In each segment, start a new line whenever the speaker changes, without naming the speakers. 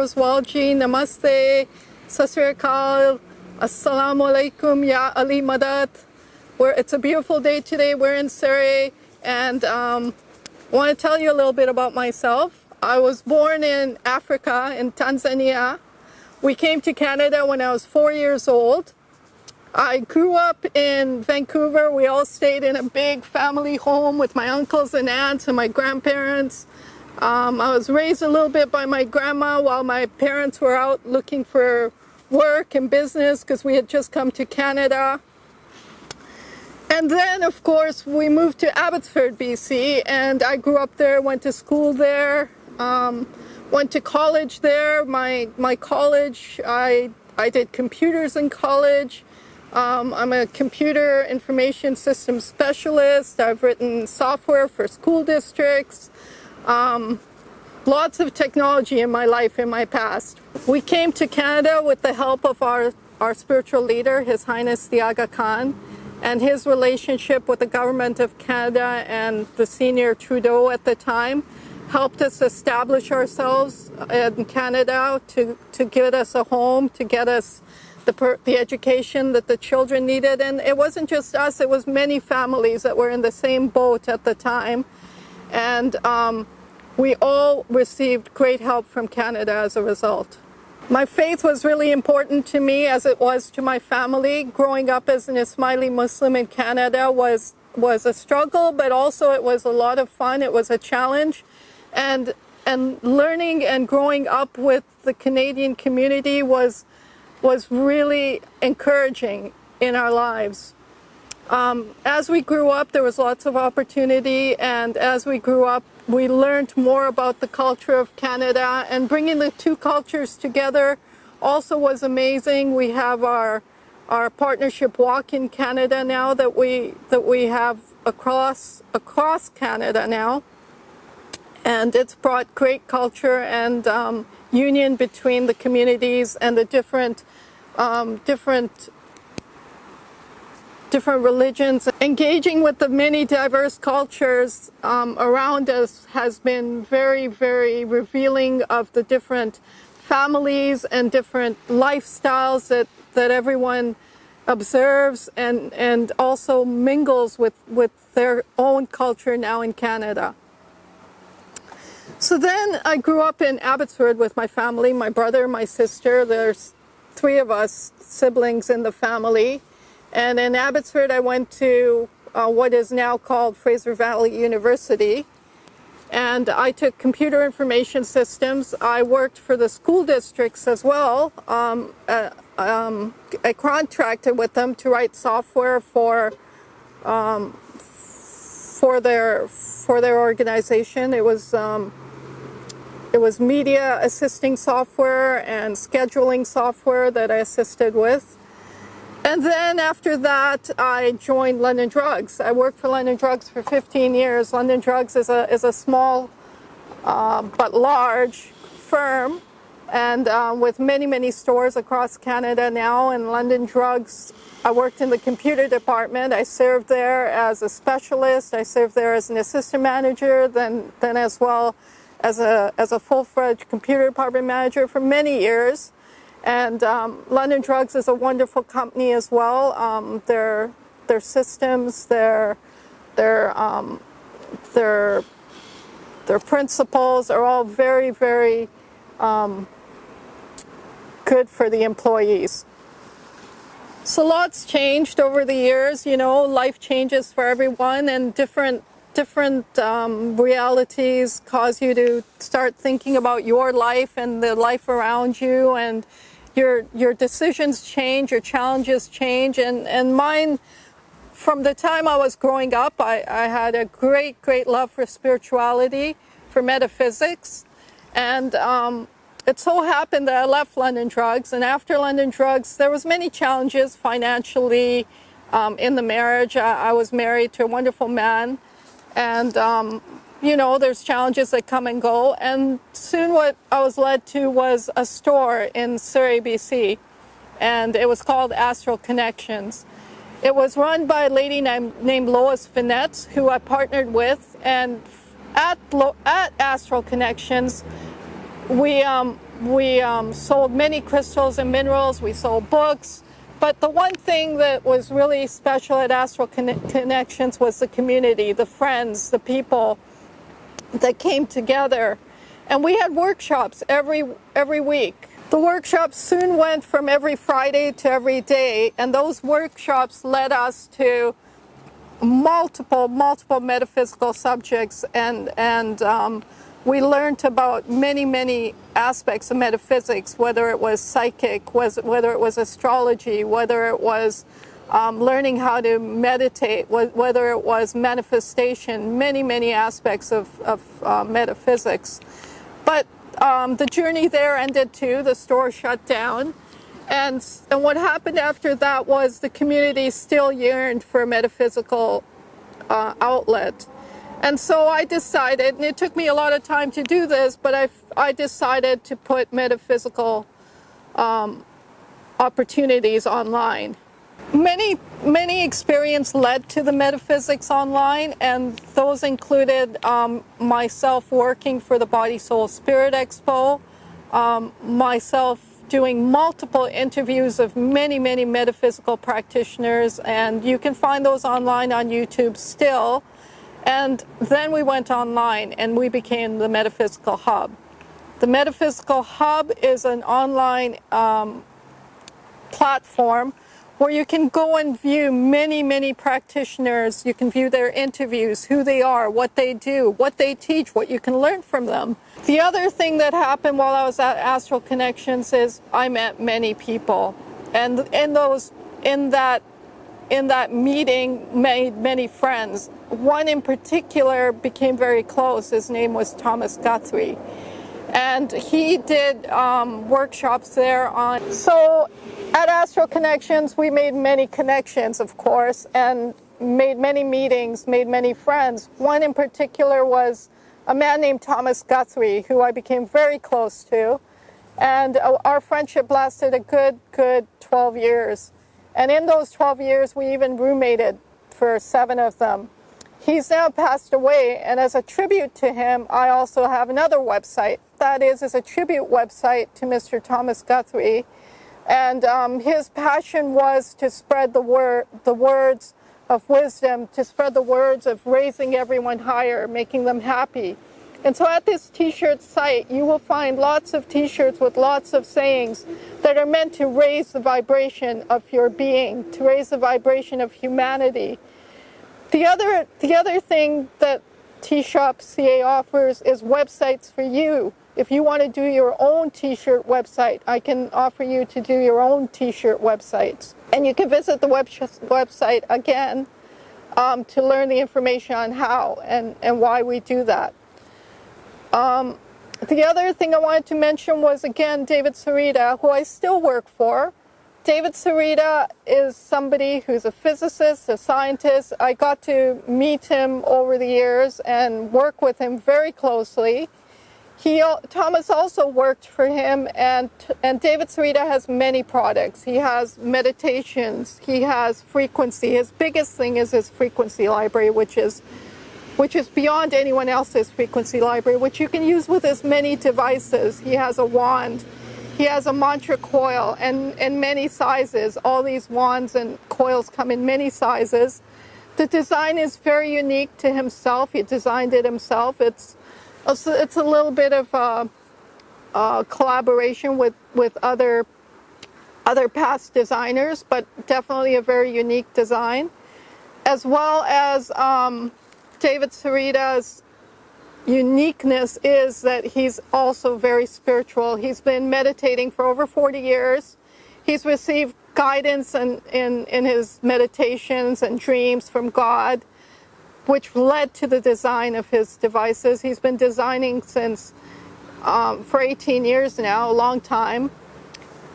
as well, Ji. Namaste, Sasrikal, Assalamu alaikum, Ya Ali Madad. It's a beautiful day today. We're in Surrey, and I want to tell you a little bit about myself. I was born in Africa, in Tanzania. We came to Canada when I was 4 years old. I grew up in Vancouver. We all stayed in a big family home with my uncles and aunts and my grandparents. I was raised a little bit by my grandma while my parents were out looking for work and business because we had just come to Canada. And then, of course, we moved to Abbotsford, BC, and I grew up there, went to school there, went to college there. My college, I did computers in college. I'm a computer information systems specialist. I've written software for school districts. Lots of technology in my life, in my past. We came to Canada with the help of our spiritual leader, His Highness the Aga Khan, and his relationship with the government of Canada and the senior Trudeau at the time helped us establish ourselves in Canada to get us a home, to get us the education that the children needed. And it wasn't just us, it was many families that were in the same boat at the time. And we all received great help from Canada as a result. My faith was really important to me, as it was to my family. Growing up as an Ismaili Muslim in Canada was a struggle, but also it was a lot of fun. It was a challenge. And learning and growing up with the Canadian community was really encouraging in our lives. As we grew up, there was lots of opportunity, and as we grew up, we learned more about the culture of Canada, and bringing the two cultures together also was amazing. We have our partnership walk in Canada now that we have across Canada now, and it's brought great culture and union between the communities and the different religions. Engaging with the many diverse cultures around us has been very, very revealing of the different families and different lifestyles that everyone observes and also mingles with their own culture now in Canada. So then I grew up in Abbotsford with my family, my brother, my sister. There's 3 of us siblings in the family. And in Abbotsford, I went to what is now called Fraser Valley University. And I took computer information systems. I worked for the school districts as well. I contracted with them to write software for their organization. It was media assisting software and scheduling software that I assisted with. And then after that, I joined London Drugs. I worked for London Drugs for 15 years. London Drugs is a small but large firm, and with many, many stores across Canada now. And London Drugs, I worked in the computer department. I served there as a specialist. I served there as an assistant manager, then as well as a full-fledged computer department manager for many years. And London Drugs is a wonderful company as well. Their systems, their principles are all very, very good for the employees. So lots changed over the years. You know, life changes for everyone, and different realities cause you to start thinking about your life and the life around you, and your decisions change, your challenges change, and mine, from the time I was growing up, I had a great love for spirituality, for metaphysics, and it so happened that I left London Drugs, and after London Drugs, there was many challenges financially in the marriage. I was married to a wonderful man, and you know, there's challenges that come and go, and soon what I was led to was a store in Surrey, BC, and it was called Astral Connections. It was run by a lady named Lois Vinette, who I partnered with, and at Astral Connections, we We sold many crystals and minerals. We sold books. But the one thing that was really special at Astral Connections was the community, the friends, the people that came together. And we had workshops every week. The workshops soon went from every Friday to every day, and those workshops led us to multiple metaphysical subjects, and we learned about many aspects of metaphysics, whether it was psychic, whether it was astrology, whether it was learning how to meditate, whether it was manifestation, many aspects of metaphysics. But the journey there ended too. The store shut down. And what happened after that was the community still yearned for a metaphysical outlet. And so I decided, and it took me a lot of time to do this, but I decided to put metaphysical opportunities online. Many experiences led to the metaphysics online, and those included myself working for the Body, Soul, Spirit Expo, myself doing multiple interviews of many metaphysical practitioners, and you can find those online on YouTube still. And then we went online and we became the Metaphysical Hub. The Metaphysical Hub is an online platform where you can go and view many practitioners. You can view their interviews, who they are, what they do, what they teach, what you can learn from them. The other thing that happened while I was at Astral Connections is I met many people, and in that meeting made many friends. One in particular became very close. His name was Thomas Guthrie, and he did workshops there on. So at Astral Connections, we made many connections, of course, and made many meetings, made many friends. One in particular was a man named Thomas Guthrie, who I became very close to, and our friendship lasted a good 12 years. And in those 12 years, we even roommated for 7 of them. He's now passed away, and as a tribute to him, I also have another website. That is a tribute website to Mr. Thomas Guthrie. And his passion was to spread the words of wisdom, to spread the words of raising everyone higher, making them happy. And so at this t-shirt site, you will find lots of t-shirts with lots of sayings that are meant to raise the vibration of your being, to raise the vibration of humanity. The other thing that T-Shop CA offers is websites for you. If you want to do your own t-shirt website, I can offer you to do your own t-shirt websites. And you can visit the website again to learn the information on how and why we do that. The other thing I wanted to mention was, again, David Sarita, who I still work for. David Sarita is somebody who's a physicist, a scientist. I got to meet him over the years and work with him very closely. Thomas also worked for him, and David Sarita has many products. He has meditations, he has frequency. His biggest thing is his frequency library, which is beyond anyone else's frequency library, which you can use with as many devices. He has a wand, he has a mantra coil, and in many sizes. All these wands and coils come in many sizes. The design is very unique to himself. He designed it himself. It's a little bit of a collaboration with other past designers, but definitely a very unique design. As well as David Sarita's uniqueness is that he's also very spiritual. He's been meditating for over 40 years. He's received guidance in his meditations and dreams from God, which led to the design of his devices. He's been designing since for 18 years now, a long time.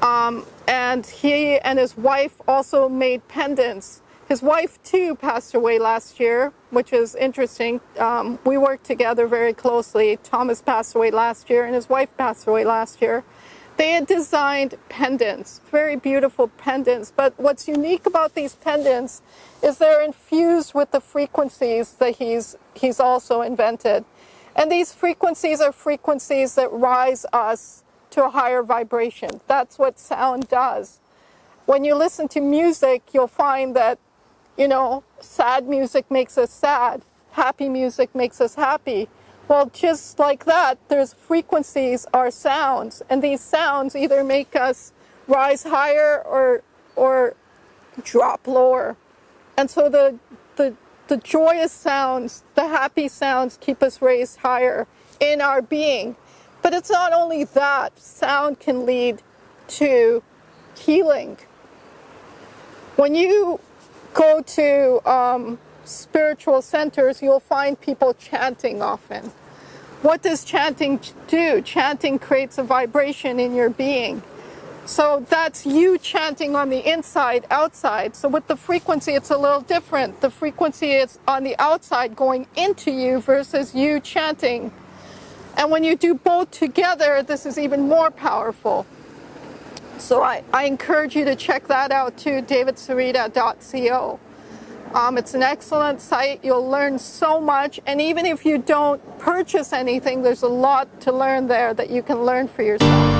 And he and his wife also made pendants. His wife, too, passed away last year, which is interesting. We worked together very closely. Thomas passed away last year, and his wife passed away last year. They had designed pendants, very beautiful pendants. But what's unique about these pendants is they're infused with the frequencies that he's also invented. And these frequencies are frequencies that rise us to a higher vibration. That's what sound does. When you listen to music, you'll find that, you know, sad music makes us sad. Happy music makes us happy. Well, just like that, there's frequencies are sounds, and these sounds either make us rise higher or drop lower. And so the joyous sounds, the happy sounds keep us raised higher in our being. But it's not only that, sound can lead to healing. When you go to spiritual centers, you'll find people chanting often. What does chanting do? Chanting creates a vibration in your being. So that's you chanting on the inside, outside. So with the frequency, it's a little different. The frequency is on the outside going into you versus you chanting. And when you do both together, this is even more powerful. So I encourage you to check that out too, davidsarita.co. It's an excellent site. You'll learn so much. And even if you don't purchase anything, there's a lot to learn there that you can learn for yourself.